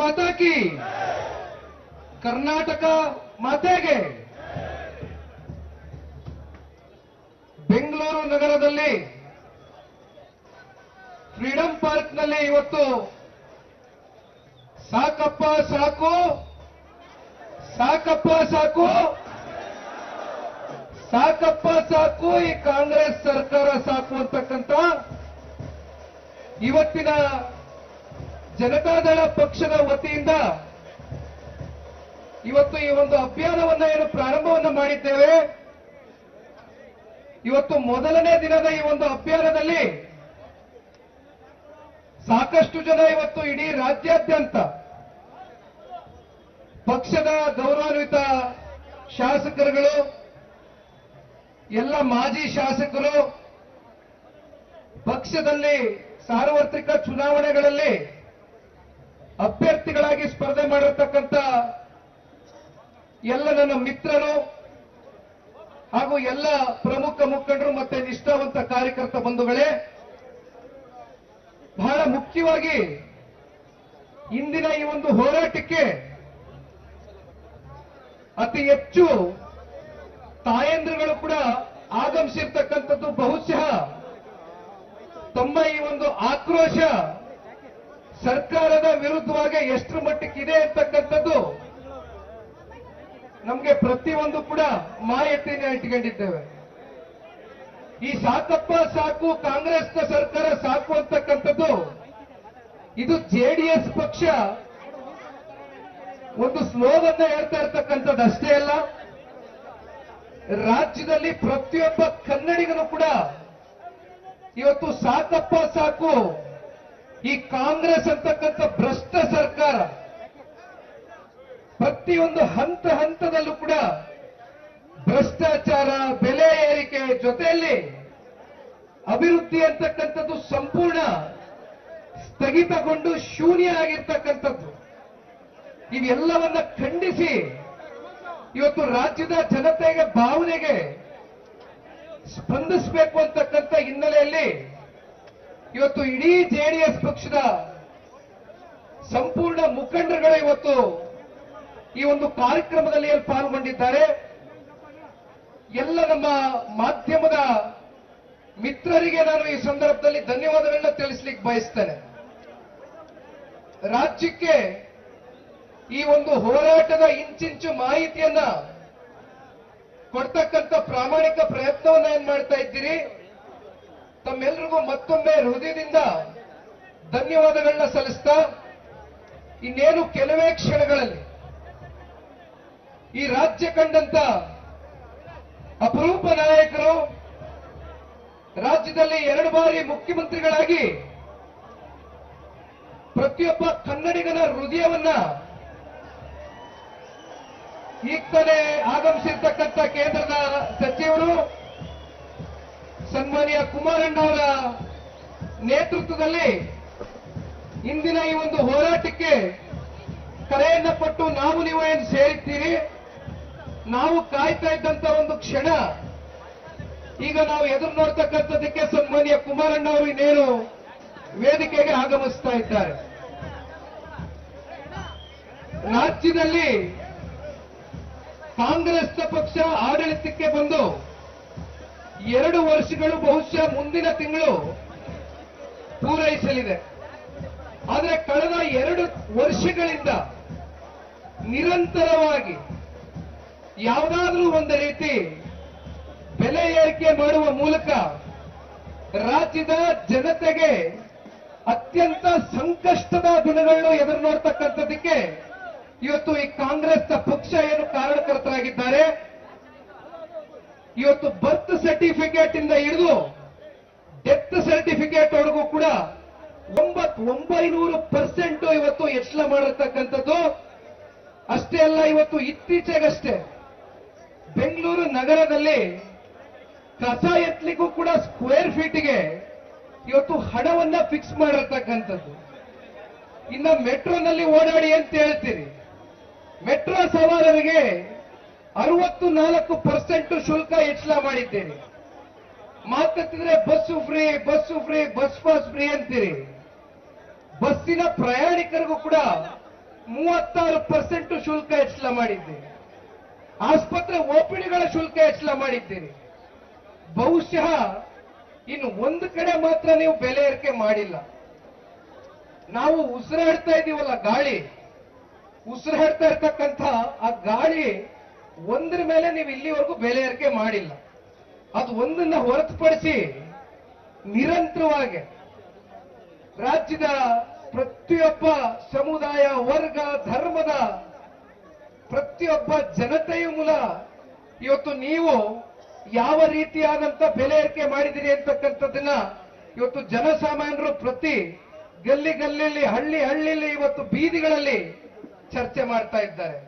ಮಾತಾ ಕಿ ಕರ್ನಾಟಕ ಮಾತೆಗೆ ಬೆಂಗಳೂರು ನಗರದಲ್ಲಿ ಫ್ರೀಡಂ ಪಾರ್ಕ್ನಲ್ಲಿ ಇವತ್ತು ಸಾಕಪ್ಪ ಸಾಕು ಸಾಕಪ್ಪ ಸಾಕು ಸಾಕಪ್ಪ ಸಾಕು ಈ ಕಾಂಗ್ರೆಸ್ ಸರ್ಕಾರ ಸಾಕು ಅಂತಕ್ಕಂಥ ಇವತ್ತಿನ ಜನತಾದಳ ಪಕ್ಷದ ವತಿಯಿಂದ ಇವತ್ತು ಈ ಒಂದು ಅಭಿಯಾನವನ್ನ ಏನು ಪ್ರಾರಂಭವನ್ನು ಮಾಡಿದ್ದೇವೆ. ಇವತ್ತು ಮೊದಲನೇ ದಿನದ ಈ ಒಂದು ಅಭಿಯಾನದಲ್ಲಿ ಸಾಕಷ್ಟು ಜನ ಇವತ್ತು ಇಡೀ ರಾಜ್ಯಾದ್ಯಂತ ಪಕ್ಷದ ಗೌರವಾನ್ವಿತ ಶಾಸಕರುಗಳು, ಎಲ್ಲ ಮಾಜಿ ಶಾಸಕರು, ಪಕ್ಷದಲ್ಲಿ ಸಾರ್ವತ್ರಿಕ ಚುನಾವಣೆಗಳಲ್ಲಿ ಅಭ್ಯರ್ಥಿಗಳಾಗಿ ಸ್ಪರ್ಧೆ ಮಾಡಿರತಕ್ಕಂಥ ಎಲ್ಲ ನನ್ನ ಮಿತ್ರರು ಹಾಗೂ ಎಲ್ಲ ಪ್ರಮುಖ ಮುಖಂಡರು ಮತ್ತೆ ನಿಷ್ಠಾವಂತ ಕಾರ್ಯಕರ್ತ ಬಂಧುಗಳೇ, ಬಹಳ ಮುಖ್ಯವಾಗಿ ಇಂದಿನ ಈ ಒಂದು ಹೋರಾಟಕ್ಕೆ ಅತಿ ಹೆಚ್ಚು ತಾಯಂದ್ರುಗಳು ಕೂಡ ಆಗಮಿಸಿರ್ತಕ್ಕಂಥದ್ದು ಬಹುಶಃ ತಮ್ಮ ಈ ಒಂದು ಆಕ್ರೋಶ ಸರ್ಕಾರದ ವಿರುದ್ಧವಾಗಿ ಎಷ್ಟರ ಮಟ್ಟಕ್ಕಿದೆ ಅಂತಕ್ಕಂಥದ್ದು ನಮಗೆ ಪ್ರತಿಯೊಂದು ಕೂಡ ಮಾಹಿತಿಯನ್ನು ಇಟ್ಕೊಂಡಿದ್ದೇವೆ. ಈ ಸಾಕಪ್ಪ ಸಾಕು ಕಾಂಗ್ರೆಸ್ನ ಸರ್ಕಾರ ಸಾಕು ಅಂತಕ್ಕಂಥದ್ದು ಇದು ಜೆಡಿಎಸ್ ಪಕ್ಷ ಒಂದು ಸ್ಲೋಗನ್ನ ಹೇಳ್ತಾ ಇರ್ತಕ್ಕಂಥದ್ದು ಅಷ್ಟೇ ಅಲ್ಲ, ರಾಜ್ಯದಲ್ಲಿ ಪ್ರತಿಯೊಬ್ಬ ಕನ್ನಡಿಗನು ಕೂಡ ಇವತ್ತು ಸಾಕಪ್ಪ ಸಾಕು ಈ ಕಾಂಗ್ರೆಸ್ ಅಂತಕ್ಕಂಥ ಭ್ರಷ್ಟ ಸರ್ಕಾರ ಪ್ರತಿಯೊಂದು ಹಂತ ಹಂತದಲ್ಲೂ ಕೂಡ ಭ್ರಷ್ಟಾಚಾರ, ಬೆಲೆ ಏರಿಕೆ ಜೊತೆಯಲ್ಲಿ ಅಭಿವೃದ್ಧಿ ಅಂತಕ್ಕಂಥದ್ದು ಸಂಪೂರ್ಣ ಸ್ಥಗಿತಗೊಂಡು ಶೂನ್ಯ ಆಗಿರ್ತಕ್ಕಂಥದ್ದು, ಇವೆಲ್ಲವನ್ನ ಖಂಡಿಸಿ ಇವತ್ತು ರಾಜ್ಯದ ಜನತೆಗೆ ಭಾವನೆಗೆ ಸ್ಪಂದಿಸಬೇಕು ಅಂತಕ್ಕಂಥ ಹಿನ್ನೆಲೆಯಲ್ಲಿ ಇವತ್ತು ಇಡೀ ಜೆಡಿಎಸ್ ಪಕ್ಷದ ಸಂಪೂರ್ಣ ಮುಖಂಡರುಗಳು ಇವತ್ತು ಈ ಒಂದು ಕಾರ್ಯಕ್ರಮದಲ್ಲಿ ಪಾಲ್ಗೊಂಡಿದ್ದಾರೆ. ಎಲ್ಲ ನಮ್ಮ ಮಾಧ್ಯಮದ ಮಿತ್ರರಿಗೆ ನಾನು ಈ ಸಂದರ್ಭದಲ್ಲಿ ಧನ್ಯವಾದಗಳನ್ನ ತಿಳಿಸ್ಲಿಕ್ಕೆ ಬಯಸ್ತೇನೆ. ರಾಜ್ಯಕ್ಕೆ ಈ ಒಂದು ಹೋರಾಟದ ಇಂಚಿಂಚು ಮಾಹಿತಿಯನ್ನ ಕೊಡ್ತಕ್ಕಂಥ ಪ್ರಾಮಾಣಿಕ ಪ್ರಯತ್ನವನ್ನ ಏನ್ ಮಾಡ್ತಾ ಇದ್ದೀರಿ, ತಮ್ಮೆಲ್ರಿಗೂ ಮತ್ತೊಮ್ಮೆ ಹೃದಯದಿಂದ ಧನ್ಯವಾದಗಳನ್ನ ಸಲ್ಲಿಸ್ತಾ, ಇನ್ನೇನು ಕೆಲವೇ ಕ್ಷಣಗಳಲ್ಲಿ ಈ ರಾಜ್ಯ ಕಂಡಂತ ಅಪರೂಪ ನಾಯಕರು, ರಾಜ್ಯದಲ್ಲಿ 2 ಬಾರಿ ಮುಖ್ಯಮಂತ್ರಿಗಳಾಗಿ ಪ್ರತಿಯೊಬ್ಬ ಕನ್ನಡಿಗನ ಹೃದಯವನ್ನ ಈಗ ತಾನೇ ಆಗಮಿಸಿರ್ತಕ್ಕಂಥ ಕೇಂದ್ರದ ಸಚಿವರು ಸನ್ಮಾನ್ಯ ಕುಮಾರಣ್ಣ ಅವರ ನೇತೃತ್ವದಲ್ಲಿ ಇಂದಿನ ಈ ಒಂದು ಹೋರಾಟಕ್ಕೆ ಕರೆಯನ್ನ ಕೊಟ್ಟು ನಾವು ನೀವು ಏನು ಸೇರಿದ್ದೀರಿ, ನಾವು ಕಾಯ್ತಾ ಇದ್ದಂತ ಒಂದು ಕ್ಷಣ ಈಗ ನಾವು ಎದುರು ನೋಡ್ತಕ್ಕಂಥದಕ್ಕೆ ಸನ್ಮಾನ್ಯ ಕುಮಾರಣ್ಣ ಅವರು ಇನ್ನೇನು ವೇದಿಕೆಗೆ ಆಗಮಿಸ್ತಾ ಇದ್ದಾರೆ. ರಾಜ್ಯದಲ್ಲಿ ಕಾಂಗ್ರೆಸ್ ಪಕ್ಷ ಆಡಳಿತಕ್ಕೆ ಬಂದು 2 ವರ್ಷಗಳು ಬಹುಶಃ ಮುಂದಿನ ತಿಂಗಳು ಪೂರೈಸಲಿದೆ. ಆದರೆ ಕಳೆದ 2 ವರ್ಷಗಳಿಂದ ನಿರಂತರವಾಗಿ ಯಾವುದಾದ್ರೂ ಒಂದು ರೀತಿ ಬೆಲೆ ಏರಿಕೆ ಮಾಡುವ ಮೂಲಕ ರಾಜ್ಯದ ಜನತೆಗೆ ಅತ್ಯಂತ ಸಂಕಷ್ಟದ ದಿನಗಳನ್ನು ಎದುರು ನೋಡ್ತಕ್ಕಂಥದಕ್ಕೆ ಇವತ್ತು ಈ ಕಾಂಗ್ರೆಸ್ ಪಕ್ಷ ಏನು ಕಾರಣಕರ್ತರಾಗಿದ್ದಾರೆ. ಇವತ್ತು ಬರ್ತ್ ಸರ್ಟಿಫಿಕೇಟ್ ಇಂದ ಹಿಡಿದು ಡೆತ್ ಸರ್ಟಿಫಿಕೇಟ್ ವರೆಗೂ ಕೂಡ 900% ಇವತ್ತು ಹೆಚ್ಚಳ ಮಾಡಿರ್ತಕ್ಕಂಥದ್ದು. ಅಷ್ಟೇ ಅಲ್ಲ, ಇವತ್ತು ಇತ್ತೀಚೆಗಷ್ಟೇ ಬೆಂಗಳೂರು ನಗರದಲ್ಲಿ ಕಸ ಎತ್ತಲಿಕ್ಕೂ ಕೂಡ ಸ್ಕ್ವೇರ್ ಫೀಟ್ಗೆ ಇವತ್ತು ಹಣವನ್ನ ಫಿಕ್ಸ್ ಮಾಡಿರ್ತಕ್ಕಂಥದ್ದು. ಇನ್ನ ಮೆಟ್ರೋನಲ್ಲಿ ಓಡಾಡಿ ಅಂತ ಹೇಳ್ತೀರಿ, ಮೆಟ್ರೋ ಸವಾರರಿಗೆ 64% ಶುಲ್ಕ ಹೆಚ್ಚಳ ಮಾಡಿದ್ದೀರಿ. ಮಾತಾಡ್ತಿದ್ರೆ bus free, bus free, bus pass free ಅಂತೀರಿ. ಬಸ್ಸಿನ ಪ್ರಯಾಣಿಕರಿಗೂ ಕೂಡ 36% ಶುಲ್ಕ ಹೆಚ್ಚಳ ಮಾಡಿದ್ದೀರಿ. ಆಸ್ಪತ್ರೆ ಓಪಿಡಿಗಳ ಶುಲ್ಕ ಹೆಚ್ಚಳ ಮಾಡಿದ್ದೀರಿ. ಬಹುಶಃ ಇನ್ನು ಒಂದು ಕಡೆ ಮಾತ್ರ ನೀವು ಬೆಲೆ ಏರಿಕೆ ಮಾಡಿಲ್ಲ. ನಾವು ಉಸಿರಾಡ್ತಾ ಇದೀವಲ್ಲ ಗಾಳಿ, ಉಸಿರಾಡ್ತಾ ಇರ್ತಕ್ಕಂಥ ಆ ಗಾಳಿ ಒಂದ್ರ ಮೇಲೆ ನೀವು ಇಲ್ಲಿವರೆಗೂ ಬೆಲೆ ಏರಿಕೆ ಮಾಡಿಲ್ಲ. ಅದು ಒಂದನ್ನ ಹೊರತುಪಡಿಸಿ ನಿರಂತರವಾಗಿ ರಾಜ್ಯದ ಪ್ರತಿಯೊಬ್ಬ ಸಮುದಾಯ, ವರ್ಗ, ಧರ್ಮದ ಪ್ರತಿಯೊಬ್ಬ ಜನತೆಯ ಮೂಲ ಇವತ್ತು ನೀವು ಯಾವ ರೀತಿಯಾದಂತ ಬೆಲೆ ಏರಿಕೆ ಮಾಡಿದಿರಿ ಅಂತಕ್ಕಂಥದ್ದನ್ನ ಇವತ್ತು ಜನಸಾಮಾನ್ಯರು ಪ್ರತಿ ಗಲ್ಲಿ ಗಲ್ಲಿಯಲ್ಲಿ, ಹಳ್ಳಿ ಹಳ್ಳಿಯಲ್ಲಿ, ಇವತ್ತು ಬೀದಿಗಳಲ್ಲಿ ಚರ್ಚೆ ಮಾಡ್ತಾ ಇದ್ದಾರೆ.